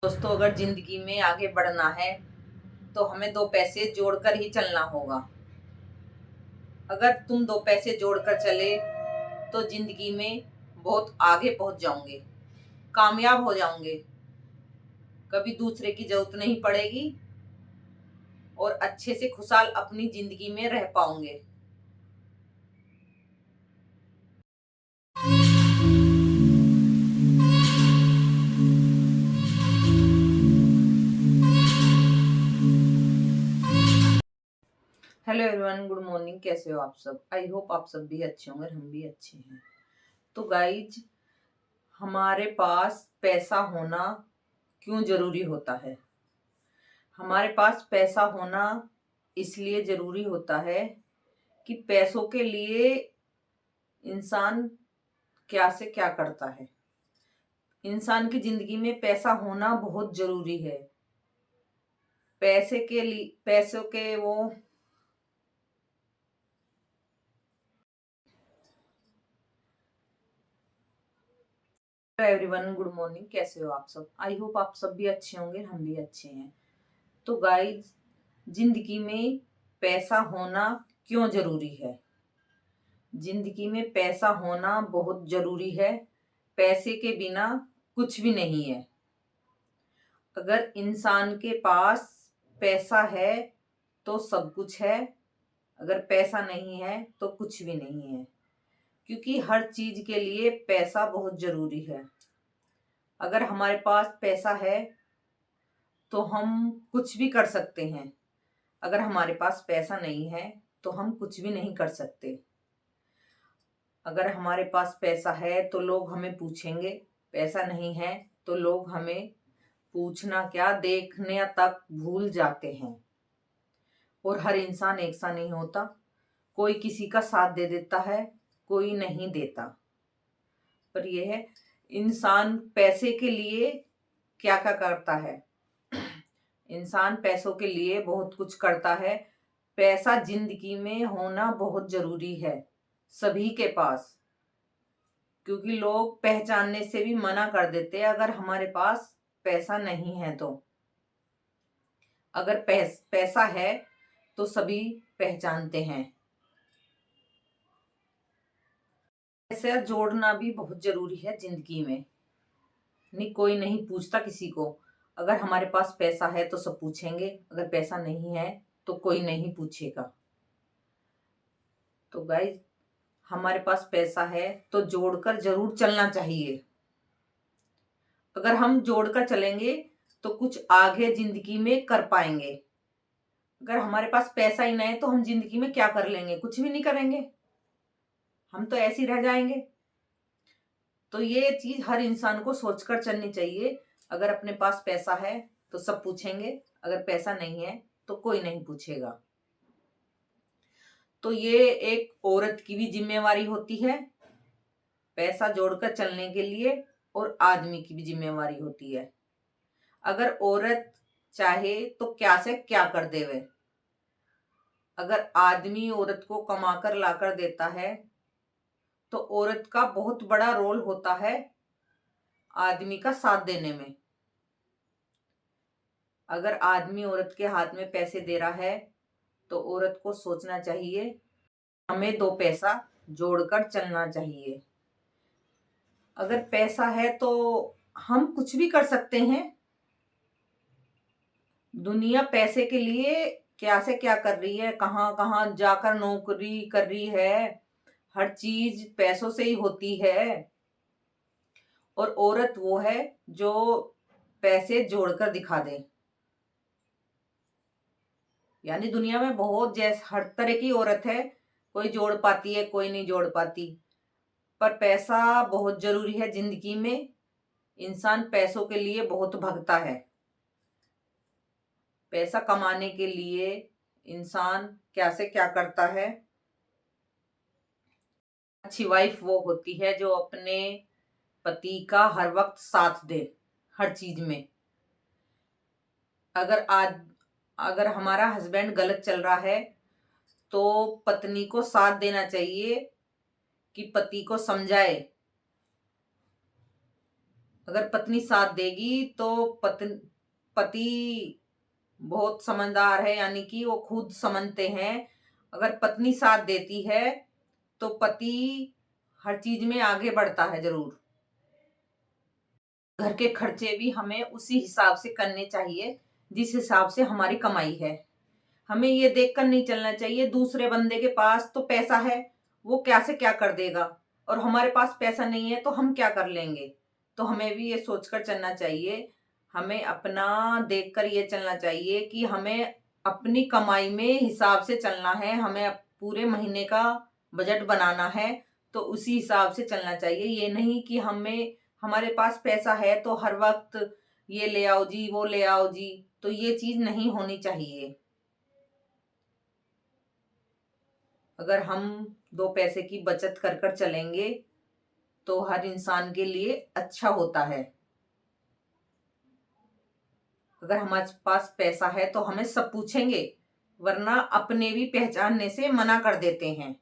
दोस्तों, अगर जिंदगी में आगे बढ़ना है तो हमें दो पैसे जोड़कर ही चलना होगा। अगर तुम दो पैसे जोड़कर चले तो जिंदगी में बहुत आगे पहुंच जाओगे, कामयाब हो जाओगे। कभी दूसरे की जरूरत नहीं पड़ेगी और अच्छे से खुशहाल अपनी जिंदगी में रह पाओगे। Hello everyone, good morning. कैसे हो आप सब? आई होप आप सब भी अच्छे होंगे, हम भी अच्छे हैं। तो गाइज, हमारे पास पैसा होना क्यों जरूरी होता है? हमारे पास पैसा होना इसलिए जरूरी होता है कि पैसों के लिए इंसान क्या से क्या करता है। इंसान की जिंदगी में पैसा होना बहुत जरूरी है। पैसे के लिए, पैसों के वो एवरीवन, गुड मॉर्निंग। कैसे हो आप सब? आई होप आप सब भी अच्छे होंगे, हम भी अच्छे हैं। तो गाइस, जिंदगी में पैसा होना क्यों जरूरी है? जिंदगी में पैसा होना बहुत जरूरी है। पैसे के बिना कुछ भी नहीं है। अगर इंसान के पास पैसा है तो सब कुछ है, अगर पैसा नहीं है तो कुछ भी नहीं है। क्योंकि हर चीज के लिए पैसा बहुत जरूरी है। अगर हमारे पास पैसा है तो हम कुछ भी कर सकते हैं। अगर हमारे पास पैसा नहीं है तो हम कुछ भी नहीं कर सकते। अगर हमारे पास पैसा है तो लोग हमें पूछेंगे, पैसा नहीं है तो लोग हमें पूछना क्या, देखने तक भूल जाते हैं। और हर इंसान एक सा नहीं होता। कोई किसी का साथ दे देता है, कोई नहीं देता। पर यह है, इंसान पैसे के लिए क्या क्या करता है। इंसान पैसों के लिए बहुत कुछ करता है। पैसा जिंदगी में होना बहुत जरूरी है सभी के पास। क्योंकि लोग पहचानने से भी मना कर देते हैं अगर हमारे पास पैसा नहीं है तो। अगर पैसा है तो सभी पहचानते हैं। पैसा जोड़ना भी बहुत जरूरी है जिंदगी में। नहीं, कोई नहीं पूछता किसी को। अगर हमारे पास पैसा है तो सब पूछेंगे, अगर पैसा नहीं है तो कोई नहीं पूछेगा। तो गाइस, हमारे पास पैसा है तो जोड़कर जरूर चलना चाहिए। अगर हम जोड़कर चलेंगे तो कुछ आगे जिंदगी में कर पाएंगे। अगर हमारे पास पैसा ही नहीं है तो हम जिंदगी में क्या कर लेंगे? कुछ भी नहीं करेंगे, हम तो ऐसे ही रह जाएंगे। तो ये चीज हर इंसान को सोचकर चलनी चाहिए। अगर अपने पास पैसा है तो सब पूछेंगे, अगर पैसा नहीं है तो कोई नहीं पूछेगा। तो ये एक औरत की भी जिम्मेवारी होती है पैसा जोड़कर चलने के लिए, और आदमी की भी जिम्मेवारी होती है। अगर औरत चाहे तो क्या से क्या कर देवे। अगर आदमी औरत को कमाकर लाकर देता है तो औरत का बहुत बड़ा रोल होता है आदमी का साथ देने में। अगर आदमी औरत के हाथ में पैसे दे रहा है तो औरत को सोचना चाहिए, हमें दो पैसा जोड़कर चलना चाहिए। अगर पैसा है तो हम कुछ भी कर सकते हैं। दुनिया पैसे के लिए क्या से क्या कर रही है, कहाँ कहाँ जाकर नौकरी कर रही है। हर चीज पैसों से ही होती है। और औरत वो है जो पैसे जोड़कर दिखा दे। यानी दुनिया में बहुत जैसे हर तरह की औरत है, कोई जोड़ पाती है, कोई नहीं जोड़ पाती। पर पैसा बहुत जरूरी है जिंदगी में। इंसान पैसों के लिए बहुत भगता है। पैसा कमाने के लिए इंसान क्या से क्या करता है। अच्छी वाइफ वो होती है जो अपने पति का हर वक्त साथ दे, हर चीज में। अगर हमारा हस्बैंड गलत चल रहा है तो पत्नी को साथ देना चाहिए कि पति को समझाए। अगर पत्नी साथ देगी तो पति बहुत समझदार है, यानी कि वो खुद समझते हैं। अगर पत्नी साथ देती है तो पति हर चीज में आगे बढ़ता है जरूर। घर के खर्चे भी हमें उसी हिसाब से करने चाहिए जिस हिसाब से हमारी कमाई है। हमें ये देखकर नहीं चलना चाहिए दूसरे बंदे के पास तो पैसा है, वो क्या से क्या कर देगा, और हमारे पास पैसा नहीं है तो हम क्या कर लेंगे। तो हमें भी ये सोचकर चलना चाहिए, हमें अपना देखकर ये चलना चाहिए कि हमें अपनी कमाई में हिसाब से चलना है। हमें पूरे महीने का बजट बनाना है तो उसी हिसाब से चलना चाहिए। ये नहीं कि हमारे पास पैसा है तो हर वक्त ये ले आओ जी, वो ले आओ जी, तो ये चीज नहीं होनी चाहिए। अगर हम दो पैसे की बचत कर कर चलेंगे तो हर इंसान के लिए अच्छा होता है। अगर हमारे पास पैसा है तो हमें सब पूछेंगे, वरना अपने भी पहचानने से मना कर देते हैं।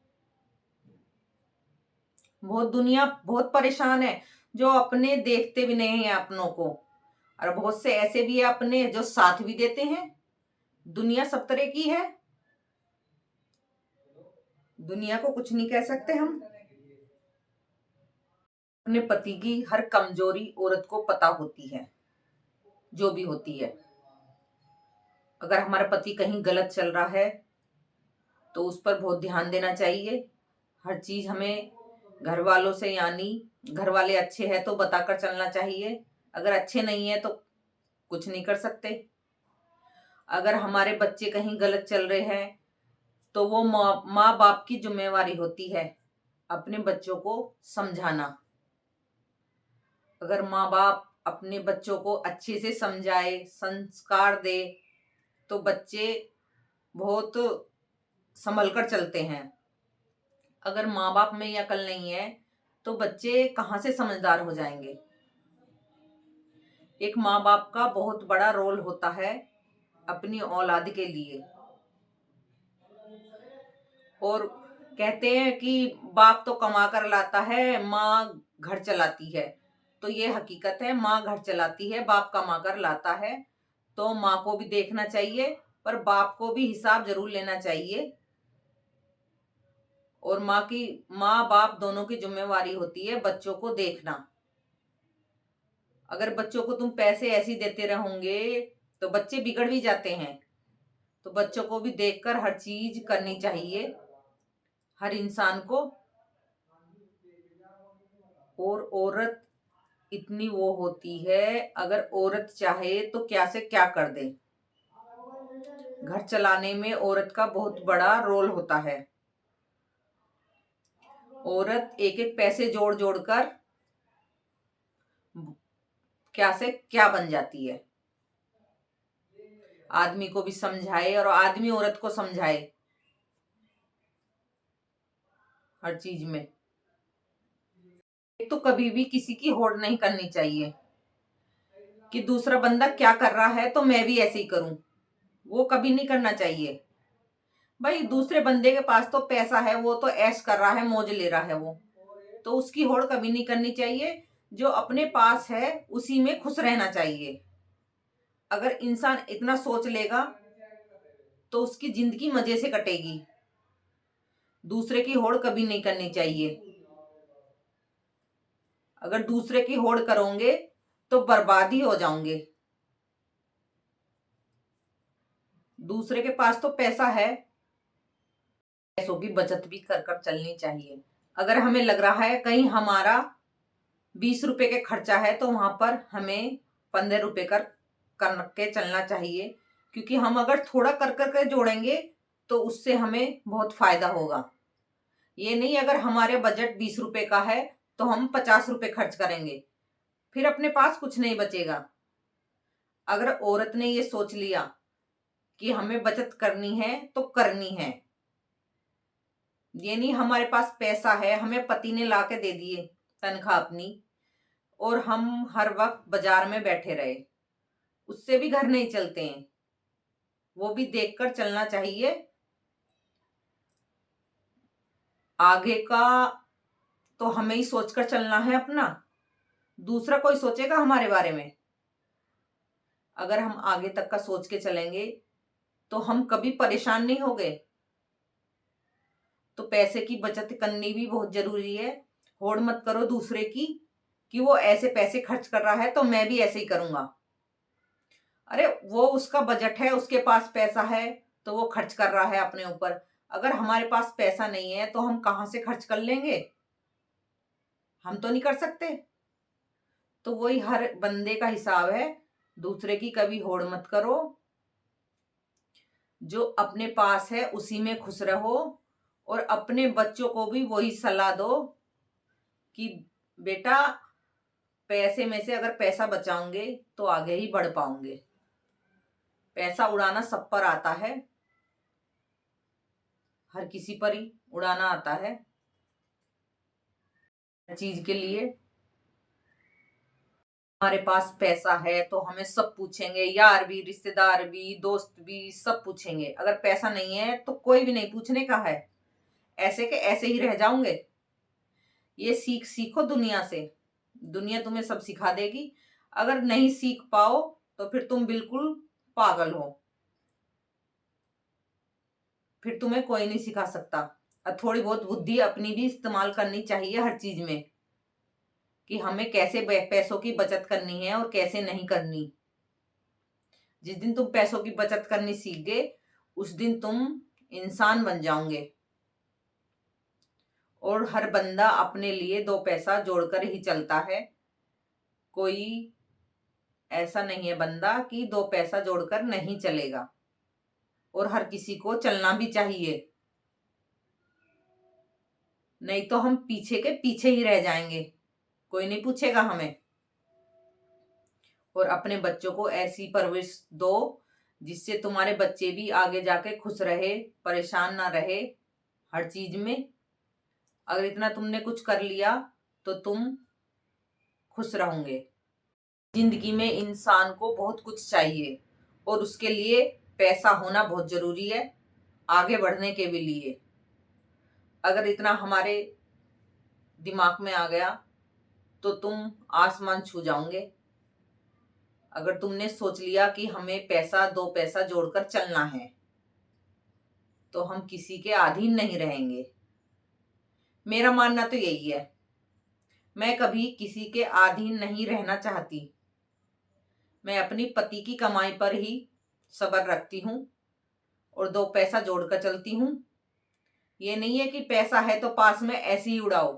दुनिया बहुत परेशान है जो अपने देखते भी नहीं है अपनों को, और बहुत से ऐसे भी है अपने जो साथ भी देते हैं। दुनिया सब तरह की है, दुनिया को कुछ नहीं कह सकते हम। अपने पति की हर कमजोरी औरत को पता होती है, जो भी होती है। अगर हमारा पति कहीं गलत चल रहा है तो उस पर बहुत ध्यान देना चाहिए। हर चीज हमें घर वालों से, यानी घर वाले अच्छे हैं तो बताकर चलना चाहिए। अगर अच्छे नहीं है तो कुछ नहीं कर सकते। अगर हमारे बच्चे कहीं गलत चल रहे हैं तो वो माँ बाप की जिम्मेवारी होती है अपने बच्चों को समझाना। अगर माँ बाप अपने बच्चों को अच्छे से समझाए, संस्कार दे, तो बच्चे बहुत संभल कर चलते हैं। अगर माँ बाप में ये अकल नहीं है तो बच्चे कहाँ से समझदार हो जाएंगे। एक माँ बाप का बहुत बड़ा रोल होता है अपनी औलाद के लिए। और कहते हैं कि बाप तो कमा कर लाता है, माँ घर चलाती है। तो ये हकीकत है, माँ घर चलाती है, बाप कमा कर लाता है। तो माँ को भी देखना चाहिए पर बाप को भी हिसाब जरूर लेना चाहिए। और माँ बाप दोनों की जिम्मेवारी होती है बच्चों को देखना। अगर बच्चों को तुम पैसे ऐसे ही देते रहोगे तो बच्चे बिगड़ भी जाते हैं। तो बच्चों को भी देखकर हर चीज करनी चाहिए हर इंसान को। और औरत इतनी वो होती है, अगर औरत चाहे तो क्या से क्या कर दे। घर चलाने में औरत का बहुत बड़ा रोल होता है। औरत एक एक पैसे जोड़ जोड़ कर क्या से क्या बन जाती है। आदमी को भी समझाए और आदमी औरत को समझाए हर चीज में। एक तो कभी भी किसी की होड़ नहीं करनी चाहिए कि दूसरा बंदा क्या कर रहा है तो मैं भी ऐसे ही करूं, वो कभी नहीं करना चाहिए। भाई दूसरे बंदे के पास तो पैसा है, वो तो ऐश कर रहा है, मौज ले रहा है, वो तो उसकी होड़ कभी नहीं करनी चाहिए। जो अपने पास है उसी में खुश रहना चाहिए। अगर इंसान इतना सोच लेगा तो उसकी जिंदगी मजे से कटेगी। दूसरे की होड़ कभी नहीं करनी चाहिए। अगर दूसरे की होड़ करोगे तो बर्बाद ही हो जाओगे। दूसरे के पास तो पैसा है, पैसों की बचत भी कर कर चलनी चाहिए। अगर हमें लग रहा है कहीं हमारा 20 रुपए के खर्चा है तो वहां पर हमें 15 रुपए करके चलना चाहिए। क्योंकि हम अगर थोड़ा कर कर के जोड़ेंगे तो उससे हमें बहुत फायदा होगा। ये नहीं अगर हमारे बजट 20 रुपए का है तो हम 50 रुपए खर्च करेंगे, फिर अपने पास कुछ नहीं बचेगा। अगर औरत ने ये सोच लिया कि हमें बचत करनी है तो करनी है। ये नहीं हमारे पास पैसा है, हमें पति ने ला के दे दिए तनख्वाह अपनी, और हम हर वक्त बाजार में बैठे रहे, उससे भी घर नहीं चलते हैं। वो भी देखकर चलना चाहिए। आगे का तो हमें ही सोचकर चलना है अपना। दूसरा कोई सोचेगा हमारे बारे में? अगर हम आगे तक का सोच के चलेंगे तो हम कभी परेशान नहीं होंगे। तो पैसे की बचत करनी भी बहुत जरूरी है। होड़ मत करो दूसरे की कि वो ऐसे पैसे खर्च कर रहा है तो मैं भी ऐसे ही करूंगा। अरे वो उसका बजट है, उसके पास पैसा है तो वो खर्च कर रहा है अपने ऊपर। अगर हमारे पास पैसा नहीं है तो हम कहां से खर्च कर लेंगे? हम तो नहीं कर सकते। तो वही हर बंदे का हिसाब है। दूसरे की कभी होड़ मत करो। जो अपने पास है उसी में खुश रहो। और अपने बच्चों को भी वही सलाह दो कि बेटा, पैसे में से अगर पैसा बचाओगे तो आगे ही बढ़ पाओगे। पैसा उड़ाना सब पर आता है, हर किसी पर ही उड़ाना आता है चीज के लिए। हमारे पास पैसा है तो हमें सब पूछेंगे, यार भी, रिश्तेदार भी, दोस्त भी, सब पूछेंगे। अगर पैसा नहीं है तो कोई भी नहीं पूछने का है। ऐसे के ऐसे ही रह जाओगे। ये सीखो दुनिया से। दुनिया तुम्हें सब सिखा देगी। अगर नहीं सीख पाओ तो फिर तुम बिल्कुल पागल हो। फिर तुम्हें कोई नहीं सिखा सकता। और थोड़ी बहुत बुद्धि अपनी भी इस्तेमाल करनी चाहिए हर चीज में, कि हमें कैसे पैसों की बचत करनी है और कैसे नहीं करनी। जिस दिन तुम पैसों की बचत करनी सीख गए उस दिन तुम इंसान बन जाओगे। और हर बंदा अपने लिए दो पैसा जोड़कर ही चलता है। कोई ऐसा नहीं है बंदा कि दो पैसा जोड़कर नहीं चलेगा। और हर किसी को चलना भी चाहिए, नहीं तो हम पीछे के पीछे ही रह जाएंगे। कोई नहीं पूछेगा हमें। और अपने बच्चों को ऐसी परवरिश दो जिससे तुम्हारे बच्चे भी आगे जाके खुश रहे, परेशान ना रहे हर चीज में। अगर इतना तुमने कुछ कर लिया तो तुम खुश रहोगे। जिंदगी में इंसान को बहुत कुछ चाहिए और उसके लिए पैसा होना बहुत जरूरी है, आगे बढ़ने के भी लिए। अगर इतना हमारे दिमाग में आ गया तो तुम आसमान छू जाओगे। अगर तुमने सोच लिया कि हमें पैसा दो पैसा जोड़कर चलना है तो हम किसी के अधीन नहीं रहेंगे। मेरा मानना तो यही है। मैं कभी किसी के अधीन नहीं रहना चाहती। मैं अपनी पति की कमाई पर ही सब्र रखती हूँ और दो पैसा जोड़कर चलती हूँ। ये नहीं है कि पैसा है तो पास में ऐसे ही उड़ाओ।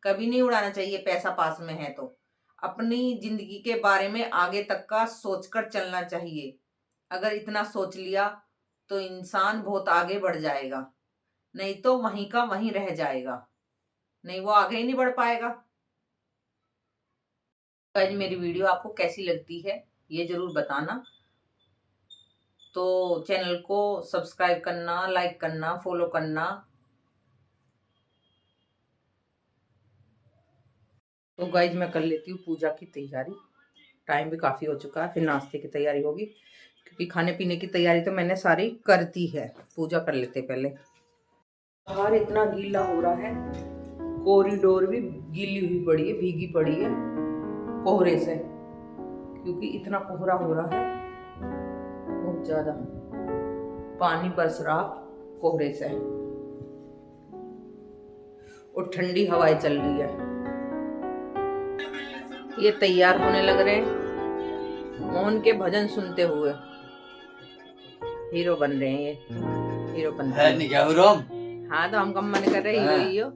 कभी नहीं उड़ाना चाहिए पैसा पास में है तो। अपनी जिंदगी के बारे में आगे तक का सोचकर चलना चाहिए। अगर इतना सोच लिया तो इंसान बहुत आगे बढ़ जाएगा, नहीं तो वहीं का वहीं रह जाएगा। नहीं, वो आगे ही नहीं बढ़ पाएगा। आज मेरी वीडियो आपको कैसी लगती है ये जरूर बताना। तो चैनल को सब्सक्राइब करना, लाइक करना, फॉलो करना। तो गाइज मैं कर लेती हूँ पूजा की तैयारी। टाइम भी काफ़ी हो चुका है, फिर नाश्ते की तैयारी होगी। क्योंकि खाने पीने की तैयारी तो मैंने सारी कर दी है। पूजा कर लेते पहले। बाहर इतना गीला हो रहा है, कॉरिडोर भी गीली हुई पड़ी है, भीगी पड़ी है कोहरे से। क्योंकि इतना कोहरा हो रहा है बहुत ज़्यादा, पानी बरस रहा कोहरे से और ठंडी हवाएं चल रही है। ये तैयार होने लग रहे हैं मोहन के भजन सुनते हुए। हीरो बन रहे हैं ये, हीरो बन रहे हैं। हाँ तो हम कम मन कर रहे हीरो ही हो।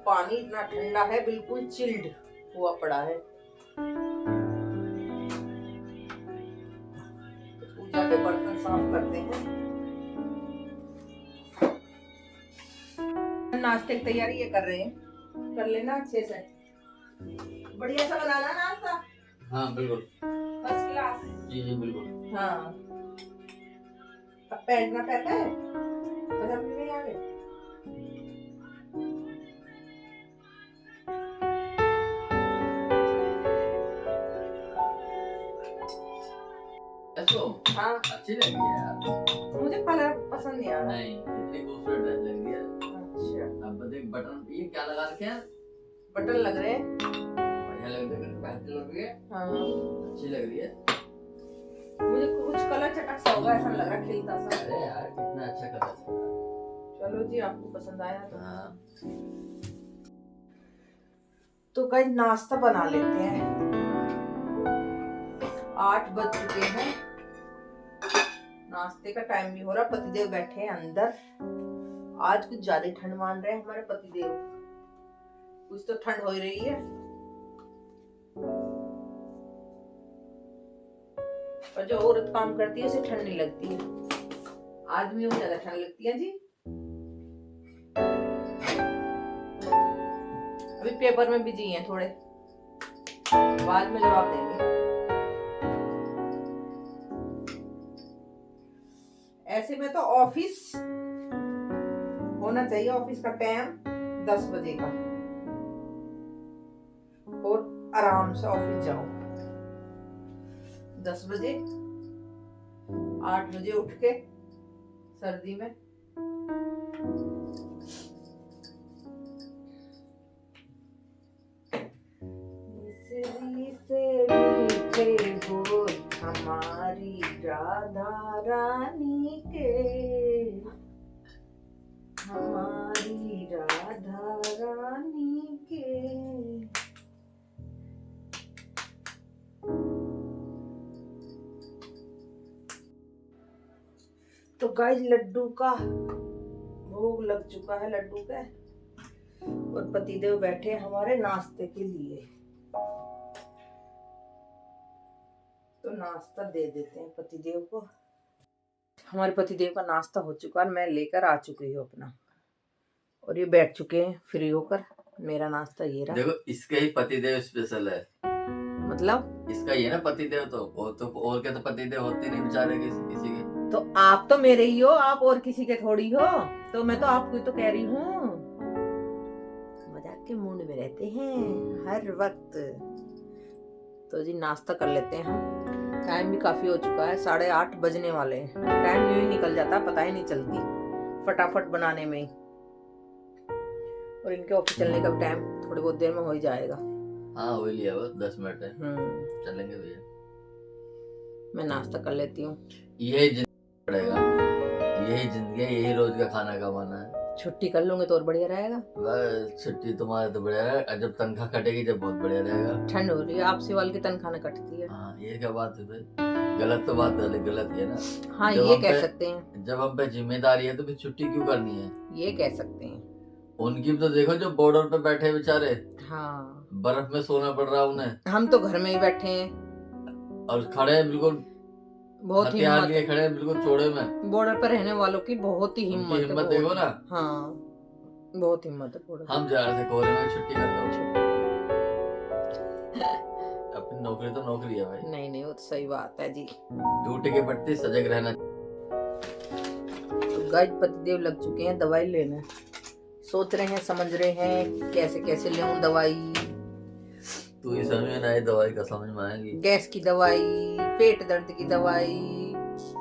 पानी इतना ठंडा है, बिल्कुल चिल्ड हुआ पड़ा है। पूजा के बर्तन साफ करते हैं। नाश्ते की तैयारी ये कर रहे हैं, कर लेना अच्छे से, बढ़िया सा बनाना नाश्ता। हाँ बिल्कुल, फर्स्ट क्लास। जी जी बिल्कुल। हाँ अब पहनना पहनता है, पसंद नहीं आ रहे। हाँ अच्छी लगी है यार। नहीं, इतनी खूबसूरत ड्रेस लग रही है। अच्छा, अब देख बटन ये क्या लगा रखे हैं? बटन लग रहे हैं। बढ़िया लग रही है, बेहतर लग रही है, हाँ, अच्छी लग रही है। मुझे कुछ कलर चटक सा होगा ऐसा लग रहा है, खिलता सा। अरे यार कितना अच्छा कलर है। चलो जी, आपको पसंद आया तो। हाँ, तो गाइस नाश्ता बना लेते हैं। 8 बज चुके हैं, नाश्ते का टाइम भी हो रहा। पतिदेव बैठे हैं अंदर। आज कुछ ज्यादा ही ठंड मान रहे हैं हमारे पतिदेव। कुछ तो ठंड हो ही रही है, और जो औरत काम करती है उसे ठंड नहीं लगती है। आदमियों को ज्यादा ठंड लगती है जी। अभी पेपर में बिजी हैं थोड़े, बाद में जवाब देंगे। ऐसे में तो ऑफिस होना चाहिए, ऑफिस का टाइम 10 बजे का, और आराम से ऑफिस जाओ 10 बजे। 8 बजे उठ के सर्दी में मिसरी से मीठे बोल हमारी राधा रानी के, हमारी राधा रानी के। तो गाइस लड्डू का भोग लग चुका है, लड्डू का, और पतिदेव बैठे हमारे नाश्ते के लिए। तो नाश्ता दे देते हैं पतिदेव को। हमारे पतिदेव का नाश्ता हो चुका है, मैं लेकर आ चुकी हूँ अपना, और ये बैठ चुके हैं फ्री होकर। मेरा नाश्ता ये रहा। देखो इसका ही पतिदेव स्पेशल है, मतलब इसका ये ना पतिदेव, तो और क्या, तो पतिदेव होते नहीं बेचारे किसी के। तो आप तो मेरे ही हो, आप और किसी के थोड़ी हो। तो मैं तो आपको ही तो कह रही हूँ, मजाक के मूड में रहते हैं हर वक्त। तो जी नाश्ता कर लेते हैं हम। टाइम भी काफी हो चुका है, 8:30 बजने वाले हैं। टाइम यूं ही निकल जाता है, पता ही नहीं चलती फटाफट बनाने में ही। और इनके ऑफिस चलने का भी टाइम थोड़ी बहुत देर में हो ही जाएगा। हाँ हो लिया, बस 10 मिनट है, चलेंगे भैया। मैं नाश्ता कर लेती हूँ। यही जिंदगी पड़ेगा, यही जिंदगी है, यही रोज का खाना कमाना है। छुट्टी कर लूंगे तो और बढ़िया रहेगा। बस छुट्टी तुम्हारे तो बढ़िया है, जब तनख्वाह कटेगी जब बहुत बढ़िया रहेगा। ठंड हो रही है, आपसे वाल की तनख्वाह न कटती है। हाँ ये क्या बात है भाई, गलत तो बात है, गलत है ना। हाँ जब ये हम कह पे- सकते हैं, जब हम पे जिम्मेदारी है तो फिर छुट्टी क्यों करनी है। ये कह सकते हैं। उनकी भी तो देखो, जो बॉर्डर पे बैठे हैं बेचारे, हाँ बर्फ में सोना पड़ रहा है उन्हें, हम तो घर में ही बैठे हैं, और खड़े हैं बिल्कुल बहुत हथियार हिम्मत लिए खड़े हैं बिल्कुल चौड़े में। बॉर्डर पर रहने वालों की बहुत ही उनकी हिम्मत है, हिम्मत बहुत देखो ही। ना। हाँ बहुत हिम्मत है बॉर्डर हम जा रहे थे कोहरे में, छुट्टी करता हूँ। अपनी नौकरी तो नौकरी है भाई। नहीं नहीं वो तो सही बात है जी। ड्यूटी के प्रति सजग रहना। तो गाइस पतिदेव लग चुके हैं दवाई लेने, सोच रहे हैं समझ रहे हैं कैसे कैसे लेऊं दवाई। तू ही समझ में ना आए, दवाई का समझ में आएगी। गैस की दवाई, पेट दर्द की दवाई,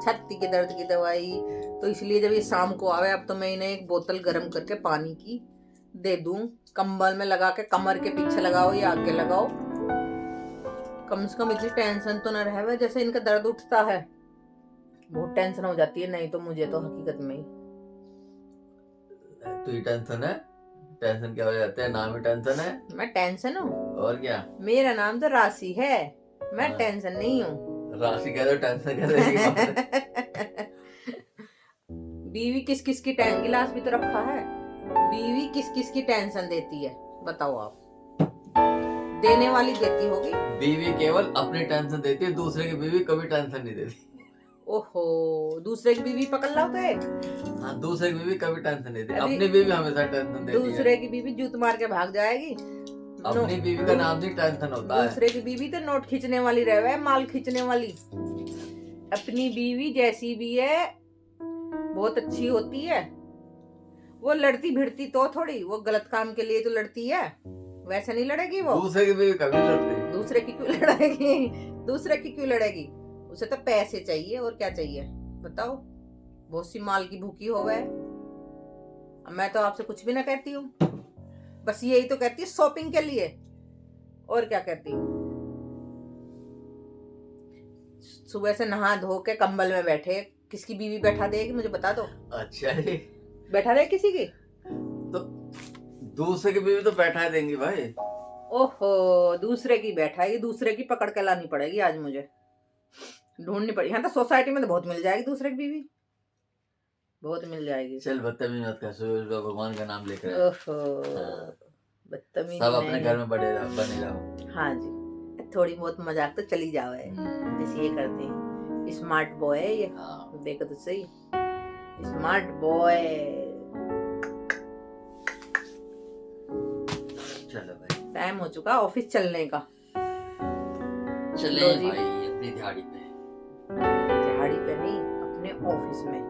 छाती के दर्द की दवाई। तो इसलिए जब ये शाम को आवे, अब तो मैं इन्हें एक बोतल गर्म करके पानी की दे दूं, कंबल में लगा के, कमर के पीछे लगाओ या आगे लगाओ, कम से कम इतनी टेंशन तो न रहे। जैसे इनका दर्द उठता है बहुत टेंशन हो जाती है, नहीं तो मुझे तो हकीकत में ही। तू ही टेंशन है, टेंशन क्या हो जाता है, नाम ही टेंशन है। मैं टेंशन हूँ? और क्या, मेरा नाम तो राशि है, मैं हाँ। टेंशन नहीं हूँ। राशि कह दो, टेंशन कह दो। बीवी किस किस की टेंशन, गिलास भी तो रखा है, बीवी किस किस की टेंशन देती है बताओ आप? देने वाली देती होगी। बीवी केवल अपनी टेंशन देती है, दूसरे की बीवी कभी टेंशन नहीं देती। ओहो, दूसरे की बीवी पकड़ लो तो हाँ, दूसरे की बीवी कभी टेंशन नहीं देती, अभी अपनी बीवी हमेशा टेंशन देती है। दूसरे की बीवी जूत मार के भाग जाएगी। अपनी बीवी का नाम ही टेंशन होता है। दूसरे की बीवी तो नोट खींचने वाली रहे, माल खींचने वाली। अपनी बीवी जैसी भी है बहुत अच्छी होती है, वो लड़ती भिड़ती तो थोड़ी, वो गलत काम के लिए तो लड़ती है, वैसे नहीं लड़ेगी वो। दूसरे की बीवी कभी लड़ती। दूसरे की क्यों लड़ेगी? दूसरे की क्यों लड़ेगी? उसे तो पैसे चाहिए, और क्या चाहिए बताओ? बहुत सी माल की भूखी हो गए। अब मैं तो आपसे कुछ भी ना कहती हूँ, बस यही तो कहती है शॉपिंग के लिए, और क्या कहती हूँ। सुबह से नहा धो के कंबल में बैठे, किसकी बीवी बैठा देगी मुझे बता दो। अच्छा जी, बैठा दे किसी की? तो दूसरे की बीवी तो बैठा देंगी भाई। ओहो, दूसरे की बैठाएगी, दूसरे की पकड़ के लानी पड़ेगी आज मुझे, ढूंढनी पड़ेगी। हाँ तो सोसाइटी में तो बहुत मिल जाएगी दूसरे की बीवी, बहुत मिल जाएगी। चल बदतमीज मत कर, सूरज बाबा भगवान का नाम लेकर। ओहो, हाँ। बदतमीजी सब अपने नहीं। घर में बने रहो। हाँ जी, थोड़ी बहुत मजाक तो चली जाओ है, जैसे ये करते हैं। स्मार्ट बॉय है ये, हाँ। देखो तो सही, स्मार्ट बॉय। चलो भाई, टाइम हो चुका ऑफिस चलने का। चले लो जी। भाई अपनी दिहाड़ी पे। दिहाड़ी पे नहीं, अपने ऑफिस में।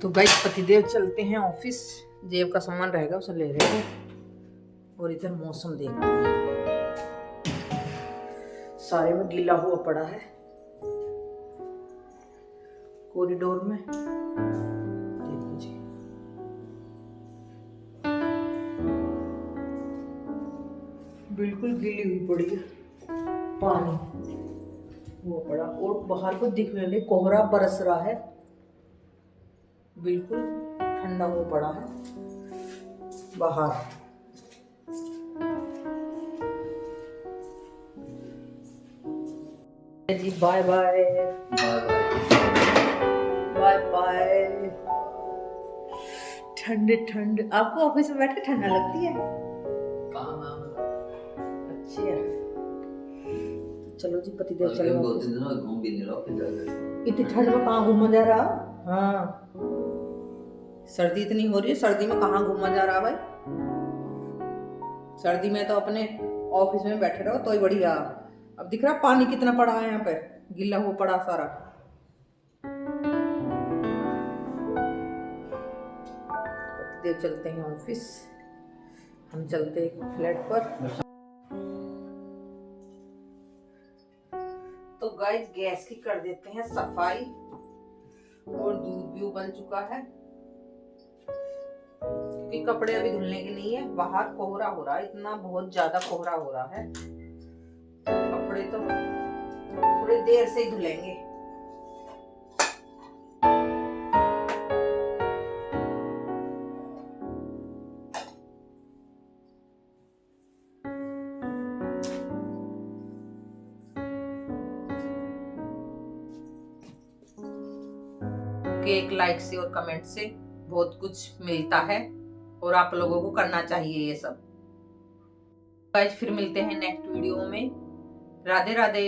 तो गाइस पतिदेव चलते हैं ऑफिस, जेब का सामान रहेगा उसे ले रहे हैं। और इधर मौसम देखते हैं, सारे में गीला हुआ पड़ा है कॉरिडोर में, देखो जी। बिल्कुल गीली हुई पड़ी है, पानी हुआ पड़ा, और बाहर को दिखने लगे कोहरा बरस रहा है, बिल्कुल ठंडा हुआ पड़ा है बाहर। जी बाय बाय बाय बाय। ठंड ठंड, आपको ऑफिस में बैठ के ठंडा लगती है? अच्छा, चलो जी पतिदेव चलो ऑफिस। घूम भी नहीं रहा, इतनी ठंड में कहाँ घूमा जा रहा? हाँ, सर्दी इतनी हो रही है, सर्दी में कहाँ घूमा जा रहा भाई? सर्दी में तो अपने ऑफिस में बैठे रहो तो ही बढ़िया। अब दिख रहा पानी कितना पड़ा है यहाँ पे, गीला हुआ पड़ा सारा। पतिदेव चलते हैं ऑफिस, हम चलते हैं फ्लैट पर। तो गाइस गैस की कर देते हैं सफाई, और दूध भी उबल चुका है, क्योंकि कपड़े अभी धुलने के नहीं है, बाहर कोहरा हो रहा है, इतना बहुत ज्यादा कोहरा हो रहा है, कपड़े तो थोड़ी देर से ही धुलेंगे। एक लाइक से और कमेंट से बहुत कुछ मिलता है, और आप लोगों को करना चाहिए ये सब। गाइस फिर मिलते हैं नेक्स्ट वीडियो में। राधे राधे।